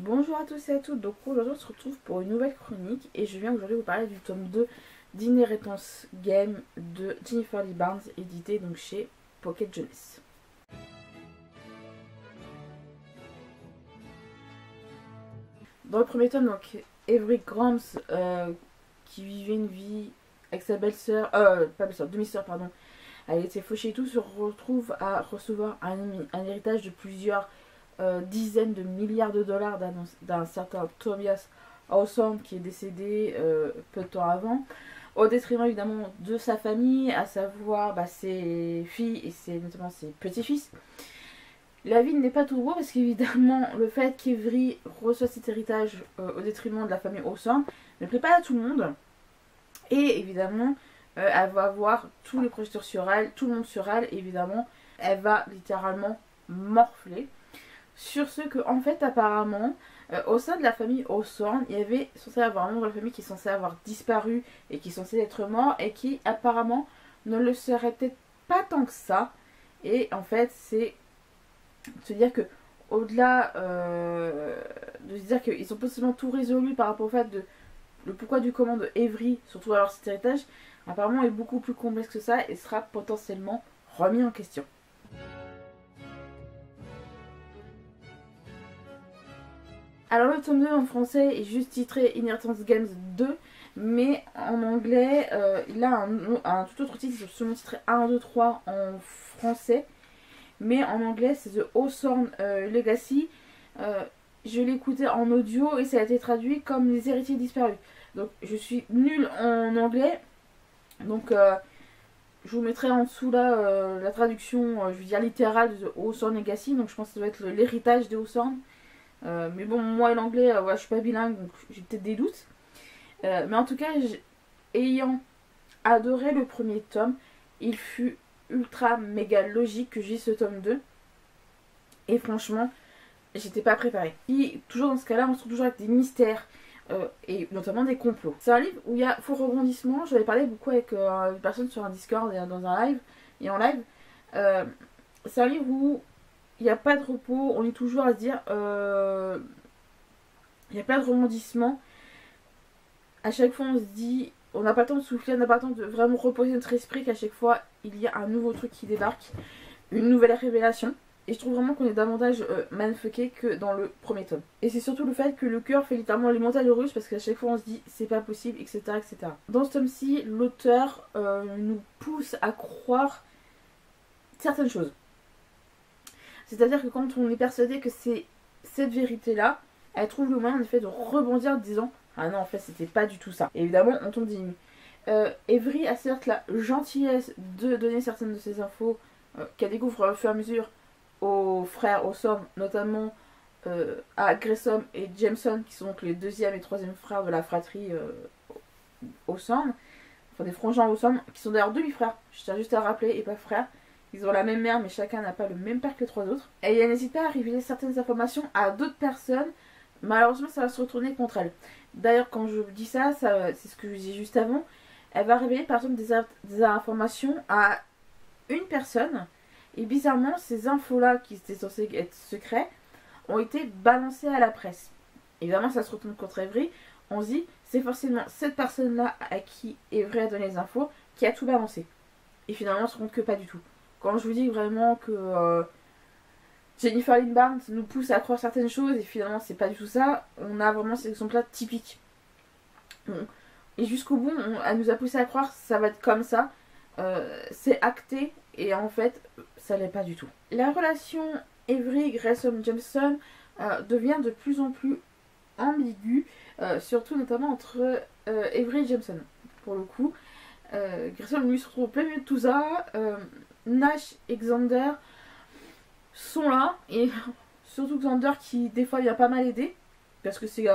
Bonjour à tous et à toutes, donc aujourd'hui on se retrouve pour une nouvelle chronique et je viens aujourd'hui vous parler du tome 2 d'Inheritance Game de Jennifer Lee Barnes, édité donc chez Pocket Jeunesse. Dans le premier tome, donc Avery Grams qui vivait une vie avec sa belle-sœur, pas belle-sœur, demi-sœur pardon, elle était fauchée et tout, se retrouve à recevoir un héritage de plusieurs dizaines de milliards de dollars d'un certain Tobias Hawthorne qui est décédé peu de temps avant, au détriment évidemment de sa famille, à savoir ses filles et notamment ses petits-fils. La vie n'est pas tout beau parce qu'évidemment le fait qu'Every reçoit cet héritage au détriment de la famille Hawthorne ne plaît pas à tout le monde. Et évidemment elle va avoir tous les projecteurs sur elle, tout le monde sur elle, et évidemment elle va littéralement morfler. Sur ce que, en fait, apparemment, au sein de la famille Hawthorne, il y avait censé avoir un membre de la famille qui est censé avoir disparu et qui est censé être mort et qui, apparemment, ne le serait peut-être pas tant que ça. Et en fait, c'est se dire que, au-delà de se dire qu'ils ont possiblement tout résolu par rapport au fait de le pourquoi du comment de Avery, surtout alors cet héritage, apparemment est beaucoup plus complexe que ça et sera potentiellement remis en question. Alors le tome 2 en français est juste titré Inheritance Games 2, mais en anglais il a un tout autre titre, c'est seulement titré 1, 2, 3 en français, mais en anglais c'est The Hawthorne Legacy. Je l'ai écouté en audio et ça a été traduit comme Les héritiers disparus. Donc je suis nulle en anglais, donc je vous mettrai en dessous là la traduction, je veux dire littérale de The Hawthorne Legacy, donc je pense que ça doit être l'héritage des Hawthorne. Mais bon, moi l'anglais, je suis pas bilingue, donc j'ai peut-être des doutes. Mais en tout cas, ayant adoré le premier tome, il fut ultra méga logique que j'ai ce tome 2. Et franchement, j'étais pas préparée. Et toujours dans ce cas-là, on se trouve toujours avec des mystères. Et notamment des complots. C'est un livre où il y a faux rebondissement. J'avais parlé beaucoup avec une personne sur un Discord et dans un live. Et en live. C'est un livre où il n'y a pas de repos, on est toujours à se dire il n'y a pas de rebondissement. À chaque fois on se dit, on n'a pas le temps de souffler, on n'a pas le temps de vraiment reposer notre esprit, qu'à chaque fois il y a un nouveau truc qui débarque, une nouvelle révélation. Et je trouve vraiment qu'on est davantage mindfucké que dans le premier tome. Et c'est surtout le fait que le cœur fait littéralement les montagnes russes parce qu'à chaque fois on se dit c'est pas possible, etc. etc. Dans ce tome-ci, l'auteur nous pousse à croire certaines choses. C'est-à-dire que quand on est persuadé que c'est cette vérité-là, elle trouve le moyen en effet de rebondir en disant ah non, en fait, c'était pas du tout ça. Et évidemment, on tombe des nues. Avery a certes la gentillesse de donner certaines de ces infos qu'elle découvre au fur et à mesure aux frères Hawthorne, notamment à Grissom et Jameson, qui sont donc les deuxième et troisième frères de la fratrie Hawthorne, enfin des frangins Hawthorne, qui sont d'ailleurs demi-frères, je tiens juste à rappeler, et pas frères. Ils ont la même mère, mais chacun n'a pas le même père que les trois autres. Et elle n'hésite pas à révéler certaines informations à d'autres personnes. Malheureusement, ça va se retourner contre elle. D'ailleurs, quand je dis ça, c'est ce que je disais juste avant. Elle va révéler par exemple des informations à une personne. Et bizarrement, ces infos-là, qui étaient censées être secrets, ont été balancées à la presse. Évidemment, ça se retourne contre Avery. On se dit, c'est forcément cette personne-là à qui Avery a donné les infos qui a tout balancé. Et finalement, on se rend compte que pas du tout. Quand je vous dis vraiment que Jennifer Lee Barnes nous pousse à croire certaines choses et finalement c'est pas du tout ça, on a vraiment ces exemples-là typiques. Et jusqu'au bout, elle nous a poussé à croire que ça va être comme ça, c'est acté et en fait ça l'est pas du tout. La relation Avery Grissom Jameson devient de plus en plus ambiguë, surtout notamment entre Avery et Jameson. Pour le coup, Grissom lui se retrouve au plein milieu de tout ça. Nash et Xander sont là, et surtout Xander qui des fois vient pas mal aider, parce que c'est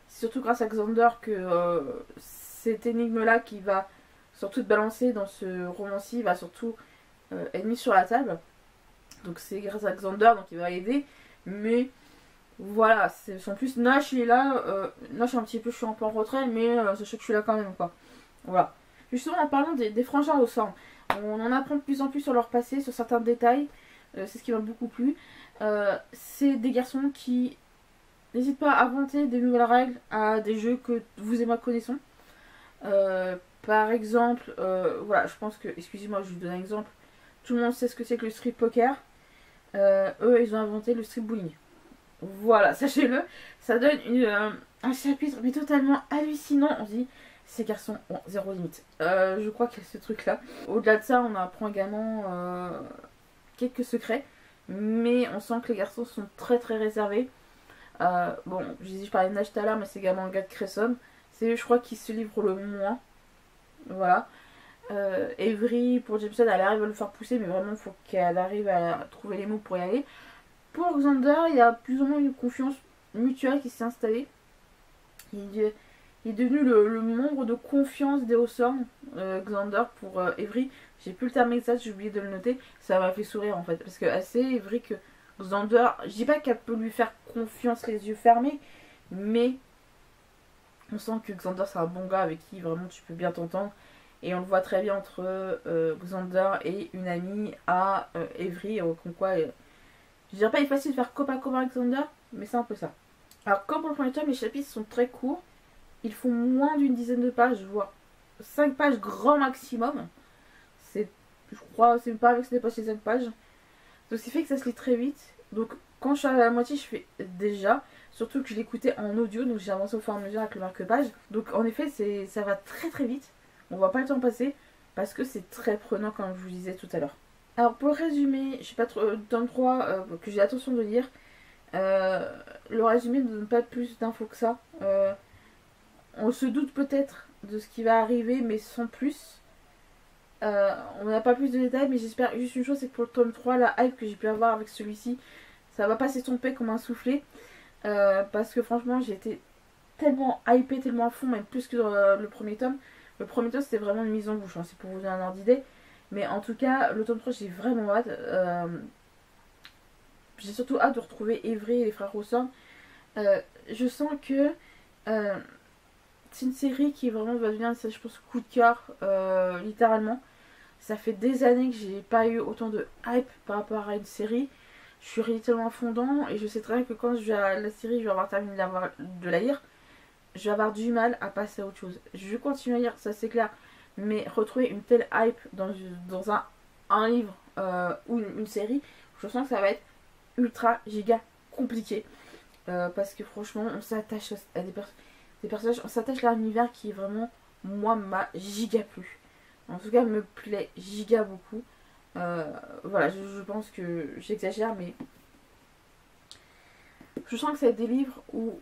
surtout grâce à Xander que cette énigme là qui va surtout être balancée dans ce roman-ci va surtout être mise sur la table. Donc c'est grâce à Xander, donc il va aider, mais voilà, en plus Nash il est là, Nash un petit peu, je suis un peu en retrait, mais sachez que je suis là quand même quoi. Voilà. Justement en parlant des frangins au sang, on en apprend de plus en plus sur leur passé, sur certains détails. C'est ce qui m'a beaucoup plu. C'est des garçons qui n'hésite pas à inventer des nouvelles règles à des jeux que vous et moi connaissons. Par exemple, voilà, je pense que, excusez-moi, je vous donne un exemple. Tout le monde sait ce que c'est que le street poker. Eux, ils ont inventé le street bowling. Voilà, sachez-le, ça donne un chapitre mais totalement hallucinant. On se dit, ces garçons ont zéro limite. Je crois qu'il y a ce truc-là. Au-delà de ça, on apprend également quelques secrets, mais on sent que les garçons sont très très réservés. Bon, je parlais de Nash tout à l'heure, mais c'est également le gars de Cresson. C'est, je crois, qui se livre le moins. Voilà. Avery, pour Jameson, elle arrive à le faire pousser, mais vraiment, il faut qu'elle arrive à trouver les mots pour y aller. Pour Xander, il y a plus ou moins une confiance mutuelle qui s'est installée. Il est devenu le membre de confiance des Awesome, Xander, pour Avery. J'ai plus le terme exact, j'ai oublié de le noter. Ça m'a fait sourire en fait. Parce que assez vrai que Xander, je dis pas qu'elle peut lui faire confiance les yeux fermés, mais on sent que Xander c'est un bon gars avec qui vraiment tu peux bien t'entendre. Et on le voit très bien entre Xander et une amie à Avery, comme quoi. Je dirais pas il est facile de faire copain avec Xander, mais c'est un peu ça. Alors comme pour le premier tome, les chapitres sont très courts. Ils font moins d'une dizaine de pages, voire 5 pages grand maximum. Je crois, c'est pas avec que ça dépasse les 5 pages. Donc ce qui fait que ça se lit très vite. Donc quand je suis à la moitié, je fais déjà. Surtout que je l'écoutais en audio, donc j'ai avancé au fur et à mesure avec le marque-page. Donc en effet, ça va très très vite. On voit pas le temps passer parce que c'est très prenant comme je vous disais tout à l'heure. Alors pour le résumé, je sais pas trop, tome 3 que j'ai l'intention de lire. Le résumé ne donne pas plus d'infos que ça. On se doute peut-être de ce qui va arriver, mais sans plus. On n'a pas plus de détails, mais j'espère juste une chose, c'est que pour le tome 3, la hype que j'ai pu avoir avec celui-ci, ça va pas s'estomper comme un soufflet. Parce que franchement, j'ai été tellement hypée, tellement à fond, même plus que le premier tome. Le premier tome, c'était vraiment une mise en bouche, hein, c'est pour vous donner un ordre d'idée. Mais en tout cas, le tome 3, j'ai vraiment hâte. J'ai surtout hâte de retrouver Avery et les frères Rousseau. Je sens que c'est une série qui vraiment va devenir, je pense, coup de cœur, littéralement. Ça fait des années que j'ai pas eu autant de hype par rapport à une série. Je suis littéralement à fond dedans et je sais très bien que quand je vais à la série, je vais avoir terminé de la lire. Je vais avoir du mal à passer à autre chose. Je continue à lire, ça c'est clair. Mais retrouver une telle hype dans un livre ou une série, je sens que ça va être ultra giga compliqué. Parce que franchement, on s'attache à des personnages, on s'attache à l'univers qui vraiment, moi, m'a giga plu. En tout cas, me plaît giga beaucoup. Voilà, je pense que j'exagère, mais je sens que c'est des livres où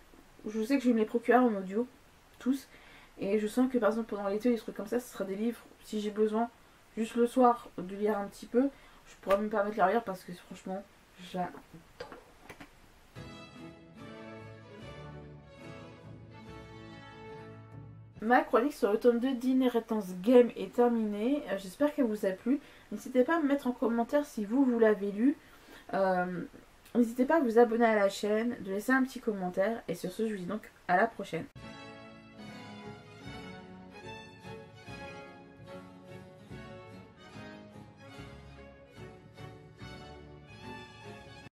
je sais que je vais me les procurer en audio, tous. Et je sens que par exemple pendant l'été, des trucs comme ça, ce sera des livres, si j'ai besoin, juste le soir, de lire un petit peu, je pourrais me permettre de les lire parce que franchement, j'adore. Ma chronique sur le tome 2 d'Inheritance Game est terminée. J'espère qu'elle vous a plu. N'hésitez pas à me mettre en commentaire si vous l'avez lu. N'hésitez pas à vous abonner à la chaîne, de laisser un petit commentaire. Et sur ce, je vous dis donc à la prochaine.